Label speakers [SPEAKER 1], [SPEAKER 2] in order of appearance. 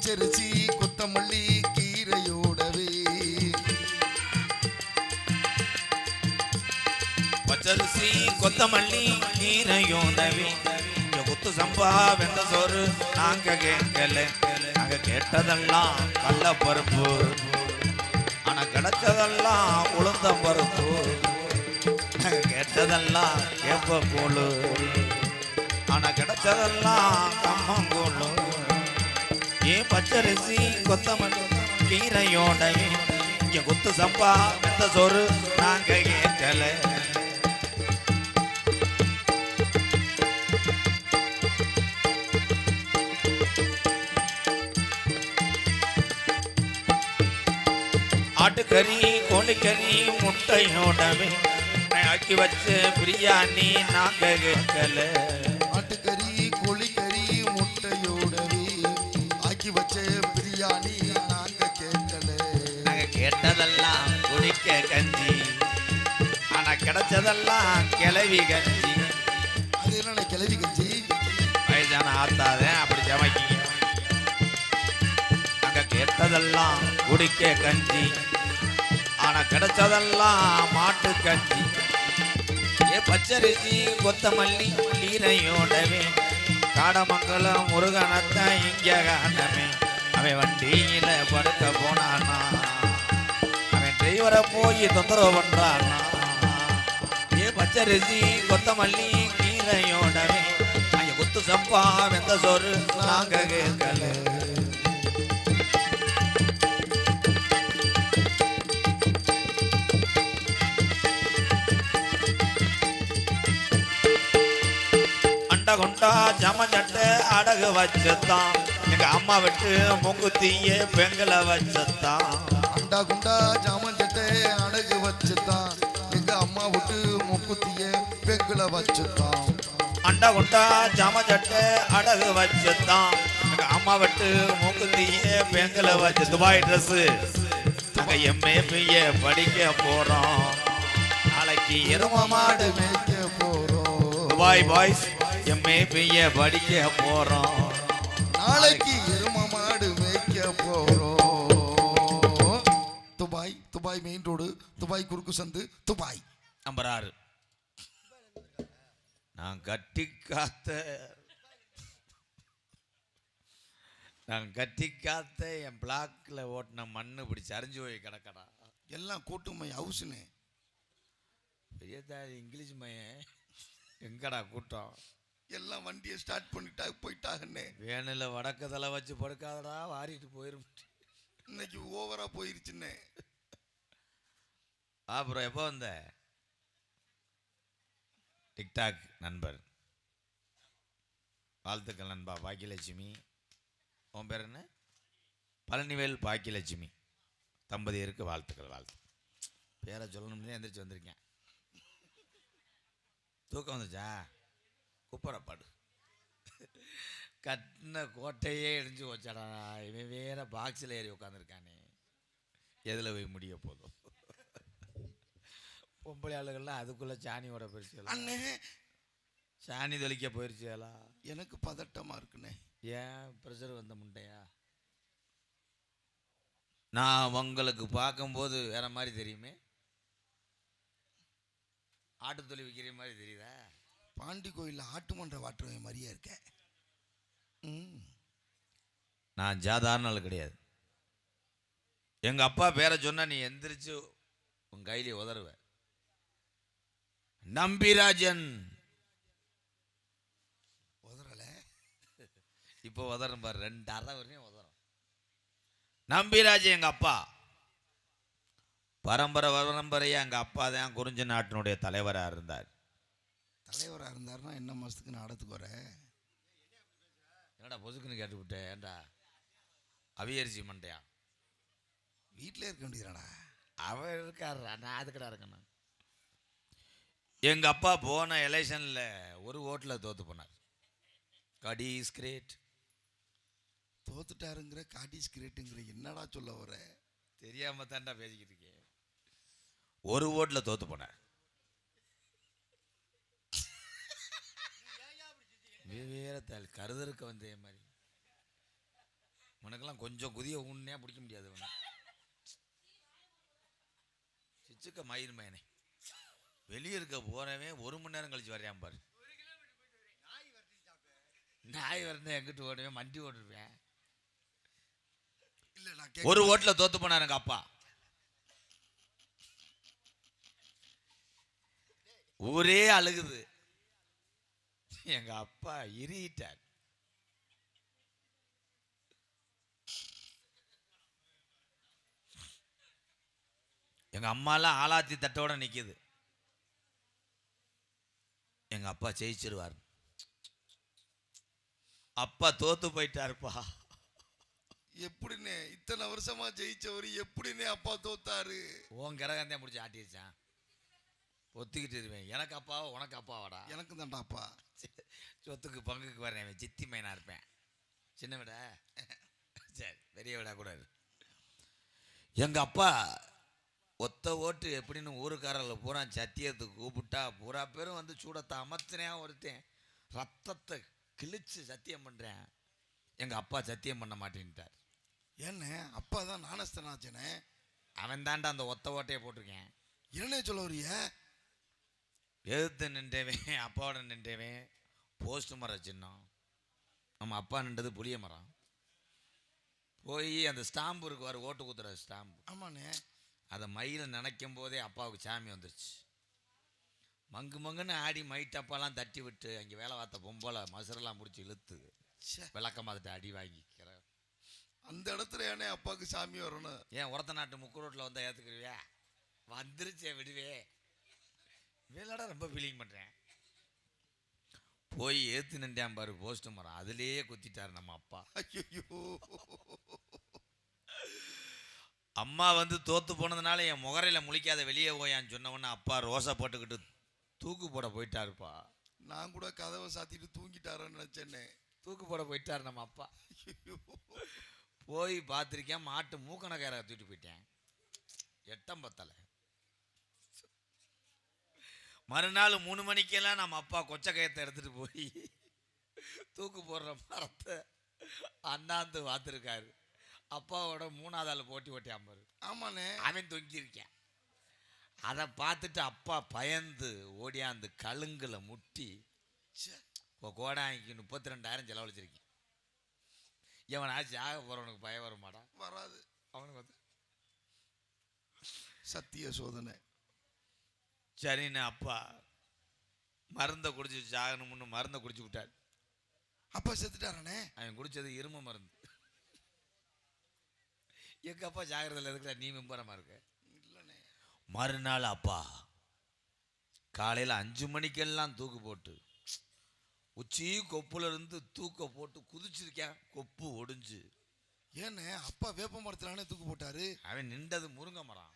[SPEAKER 1] பச்சரிசி கொத்தமல்லி கீரையோடவே
[SPEAKER 2] பச்சரிசி கொத்தமல்லி கீரையோடவே குத்து சம்பா வெந்த சோறு நாங்க கேட்கல, நாங்க கேட்டதெல்லாம் கள்ள பருப்பு, ஆனா கிடைச்சதெல்லாம் உளுந்த பருப்பு, நாங்க கேட்டதெல்லாம் கேப்ப கூழு, ஆனா கிடைச்சதெல்லாம் கம்மங்கூழு. ஏன் பச்சரிசி கொத்தமல்லி கீரையோடவே இங்க குத்து சம்பா வெந்த சோறு நாங்க கேட்கல. ஆட்டுக்கறி கோழிக்கறி முட்டையோடவே ஆக்கி வச்ச பிரியாணி நாங்க கேட்கல.
[SPEAKER 1] ஆட்டுக்கறி கோழிக்கறி முட்டையோடவே ஆக்கி வச்ச பிரியாணி நாங்க கேட்கல.
[SPEAKER 2] நாங்க கேட்டதெல்லாம் குடிக்க கஞ்சி, ஆனா கிடைச்சதெல்லாம் கிளவி கஞ்சி.
[SPEAKER 1] அது என்ன கிளவி கஞ்சி?
[SPEAKER 2] வயசான ஆத்தாதேன் அப்படி சமைக்கீங்க. நாங்க கேட்டதெல்லாம் குடிக்க கஞ்சி, ஆனா கிடைச்சதெல்லாம் மாட்டு கஞ்சி. ஏ பச்சரிசி கொத்தமல்லி கீரையோடவே காடமங்கலம் முருகனத்தான் இங்க காணமே. அவன் வண்டியில படுக்க போனானா, அவன் டிரைவரை போய் தொந்தரவு பண்றானா. ஏ பச்சரிசி கொத்தமல்லி கீரையோடவே அங்க குத்து சம்பா வெந்த சோறு நாங்க கேட்கல. கொண்டா ஜமஞ்சட்டை அடகு வச்சத்தான் எங்க அம்மா விட்டு மூக்குத்திய பெங்கல வச்சத்தான்.
[SPEAKER 1] அண்டா குண்டா ஜாமஞ்சட்டை அடகு வச்சுத்தான் எங்க அம்மா விட்டு மூக்குத்திய பெங்கல வச்சுத்தான்.
[SPEAKER 2] அண்டா குண்டா ஜமஞ்சட்டை அடகு வச்சத்தான் எங்க அம்மா விட்டு மூக்குத்திய பெங்கல வச்சு. துபாய் ட்ரெஸ் நாங்க எம்ஏ படிக்க போறோம், நாளைக்கு எரும மாடு
[SPEAKER 1] மேய்க்க போறோம்.
[SPEAKER 2] துபாய் பாய்ஸ் எம்ஏ படிக்க போறோம்,
[SPEAKER 1] நாளைக்கு எரும மாடு மேய்க்க போறோம். Dubai Dubai main road, Dubai குறுக்கு சந்து, துபாய்
[SPEAKER 2] நம்பர் 6. நான் கட்டி காத்த என் பிளாக்ல ஓட்டின மண்ணு பிடிச்சி அரிஞ்சு போய் கிடக்கடா.
[SPEAKER 1] எல்லாம் கூட்டுமை ஹவுஸ்னு
[SPEAKER 2] பெரியதாரி இங்கிலீஷ் மையன் எங்கடா கூட்டம்.
[SPEAKER 1] எல்லாம் வண்டியை ஸ்டார்ட் பண்ணிட்டா போயிட்டாங்கன்னு.
[SPEAKER 2] வேனில் வடக்க தலை வச்சு படுக்காதடா வாரிட்டு போயிரும்.
[SPEAKER 1] இன்னைக்கு ஓவரா போயிருச்சுன்னு.
[SPEAKER 2] அப்புறம் எப்போ வந்த டிக்டாக் நண்பர்? வாழ்த்துக்கள் நண்பா. பாக்கியலட்சுமி, உன் பேர் என்ன? பழனிவேல் பாக்கியலட்சுமி தம்பதியருக்கு வாழ்த்துக்கள். பேரை சொல்லணும்னே எந்திரிச்சு வந்திருக்கேன். தூக்கம் வந்துச்சா? குப்பரப்பாடு கட்டின கோட்டையே இடிஞ்சு வச்சாடா. இவன் வேற பாக்ஸில் ஏறி உட்காந்துருக்கானே, எதில் போய் முடிய போதும். பொம்பளை ஆளுகள்லாம் அதுக்குள்ளே சாணியோட போயிருச்சு.
[SPEAKER 1] அண்ணே
[SPEAKER 2] சாணி தெளிக்க போயிருச்சுலா.
[SPEAKER 1] எனக்கு பதட்டமா இருக்குண்ணே.
[SPEAKER 2] ஏன் ப்ரெஷர் வந்த முண்டையா? நான் உங்களுக்கு பார்க்கும்போது வேற மாதிரி தெரியுமே. ஆட்டுத்தொழி விற்கிற மாதிரி தெரியுதா?
[SPEAKER 1] பாண்டி கோயிலில் ஆட்டு மன்ற வாட்டுறவன் மாதிரியே இருக்க.
[SPEAKER 2] நான் சாதாரண ஆள் கிடையாது. எங்க அப்பா பேரை சொன்னா நீ எந்திரிச்சு உன் கையிலே உதறுவ. நம்பிராஜன்
[SPEAKER 1] உதறல.
[SPEAKER 2] இப்போ உதறும் பாரு, 2 அரை வரையும் உதறும். நம்பிராஜன் எங்க அப்பா பரம்பரையா எங்க அப்பா தான் குறிஞ்சி நாட்டினுடைய தலைவராக இருந்தார்.
[SPEAKER 1] தலைவராக இருந்தாருன்னா என்ன மாசத்துக்கு நாடத்துக்கு வர?
[SPEAKER 2] என்னடா பொசுக்குன்னு கேட்டு விட்டேன். ஏண்டா அவியரிசி மண்டையா?
[SPEAKER 1] வீட்டிலே இருக்க வேண்டியதுடா.
[SPEAKER 2] அவர் இருக்காருடா, நான் அதுக்கடா இருக்கேன். எங்க அப்பா போன எலெக்ஷன்ல ஒரு ஓட்டில் தோத்து போனார். கடிஸ் கிரேட்
[SPEAKER 1] தோத்துட்டாருங்கிற காட்டிஸ் கிரேட்டுங்கிற என்னடா சொல்ல வர?
[SPEAKER 2] தெரியாம தான்டா பேசிக்கிட்டு இருக்கேன். ஒரு ஓட்டில் தோத்து போனார். வேற கருதருக்கு வந்தே மாதிரி உனக்கெல்லாம் அவனெல்லாம் கொஞ்சம் குதிய உன்னே பிடிக்க முடியாது அவனை. சிச்சுக்க மயிர் மயனே வெளியே இருக்க போறவன் 1 மணி நேரம் கழிச்சு வரையான் பாரு. நாய் வரணும் எங்கிட்டு ஓடுவேன், மண்டி ஓடுவேன்.
[SPEAKER 1] இல்ல நான்
[SPEAKER 2] ஒரு ஓட்டுல தோத்து போனார் எங்க அப்பா. ஊரே அழுகுது. எங்க அப்பா இரிட்டார். எங்க அம்மாலாம் ஆலாத்தி தட்டோட நிக்குது. எங்க அப்பா ஜெயிச்சிருவார். அப்பா தோத்து போயிட்டாருப்பா.
[SPEAKER 1] எப்படின்னு இத்தனை வருஷமா ஜெயிச்சவர் எப்படின்னு அப்பா தோத்தாரு?
[SPEAKER 2] உன் கிரகந்தே முடிச்சு ஆட்டிடுச்சான். ஒத்துக்கிட்டு இருவேன். எனக்கு அப்பாவா உனக்கு அப்பாவாடா?
[SPEAKER 1] எனக்கு தான்டா அப்பா.
[SPEAKER 2] சொத்துக்கு பங்குக்கு வரேன். சித்தி மைனா இருப்பேன். சின்ன விட சரி பெரிய விடா கூடாது. எங்க அப்பா ஒத்த ஓட்டு எப்படின்னு ஊருக்காரர்கள் பூரா சத்தியத்துக்கு கூப்பிட்டா பூரா பேரும் வந்து சூடத்தை அமர்த்தினேன். ஒருத்தன் ரத்தத்தை கிழிச்சு சத்தியம் பண்றேன். எங்க அப்பா சத்தியம் பண்ண மாட்டேன்ட்டார்.
[SPEAKER 1] ஏன்னு அப்பா தான் நானஸ்தனாச்சனே.
[SPEAKER 2] அவன் தாண்டா அந்த ஒத்த ஓட்டையை போட்டிருக்கேன்.
[SPEAKER 1] என்ன சொல்ல வரிய?
[SPEAKER 2] எதிர்த்து நின்றவன் அப்பாவோட நின்றவன் போஸ்ட் மரம் சின்னம். நம்ம அப்பா நின்றது புளிய மரம். போய் அந்த ஸ்டாம்பு இருக்கு வர ஓட்டு குத்துற ஸ்டாம்பு.
[SPEAKER 1] ஆமாண்ணே.
[SPEAKER 2] அதை மயில நினைக்கும் போதே அப்பாவுக்கு சாமி வந்துருச்சு. மங்கு மங்குன்னு ஆடி மைட்டப்பாலாம் தட்டி விட்டு அங்கே வேலை பார்த்த பொம்போல மசுரெல்லாம் பிடிச்சி இழுத்து விளக்க பார்த்துட்டு அடி வாங்கிக்கிற.
[SPEAKER 1] அந்த இடத்துல ஏனே அப்பாவுக்கு சாமி வரணும்?
[SPEAKER 2] ஏன் ஒருத்த நாட்டு முக்கு ரோட்டில் வந்தால் ஏற்றுக்குருவியா? வந்துருச்சே விடுவே. வேலைடா ரொம்ப ஃபீலிங் பண்ணுறேன். போய் ஏற்று நின்றான் பாரு போஸ்ட் மரம். அதுலேயே குத்திட்டார் நம்ம அப்பா.
[SPEAKER 1] ஐயோ.
[SPEAKER 2] அம்மா வந்து தோத்து போனதுனால என் முகரையில் முழிக்காத வெளியே போயான்னு சொன்னவொன்னே அப்பா ரோசை போட்டுக்கிட்டு தூக்கு போட போயிட்டாருப்பா.
[SPEAKER 1] நான் கூட கதவை சாத்திட்டு தூங்கிட்டாரன்னு நினைச்சேன்னே.
[SPEAKER 2] தூக்கு போட போயிட்டார் நம்ம அப்பா. போய் பார்த்துருக்கேன். மாட்டு மூக்கணக்கார தூக்கிட்டு போயிட்டேன். எட்டம் பத்தலை. மறுநாள் 3 மணிக்கெல்லாம் நம்ம அப்பா கொச்சை கயத்தை எடுத்துட்டு போய் தூக்கு போடுற மரத்தை அண்ணாந்து பார்த்துருக்காரு. அப்பாவோட 3ஆவது ஆள் போட்டி ஓட்டியாம பாரு.
[SPEAKER 1] ஆமாண்ணே.
[SPEAKER 2] அவன் தொங்கியிருக்கேன். அதை பார்த்துட்டு அப்பா பயந்து ஓடியாந்து கழுங்குல முட்டி கோடாங்கி 32,000 செலவழிச்சிருக்கேன். எவனாச்சு ஆக போறவனுக்கு பயம் வருமாடா?
[SPEAKER 1] வராது.
[SPEAKER 2] அவனுக்கு வந்து
[SPEAKER 1] சத்திய சோதனை.
[SPEAKER 2] சரின்னு அப்பா மருந்தை குடிச்சு சாகணும்னு மருந்தை குடிச்சு விட்டார்.
[SPEAKER 1] அப்பா செத்துட்டாரனே.
[SPEAKER 2] அவன் குடிச்சது இரும மருந்து. எங்க அப்பா ஜாகிரதையில் இருக்கிற நீ மெம்பரமா இருக்க
[SPEAKER 1] இல்லைண்ணே.
[SPEAKER 2] மறுநாள் அப்பா காலையில் 5 மணிக்கெல்லாம் தூக்கு போட்டு உச்சி கொப்புல இருந்து தூக்க போட்டு குதிச்சிருக்கேன். கொப்பு ஒடிஞ்சு.
[SPEAKER 1] ஏன்னு அப்பா வேப்ப மரத்திலானே தூக்கு போட்டாரு?
[SPEAKER 2] அவன் நின்றது முருங்கை மரம்.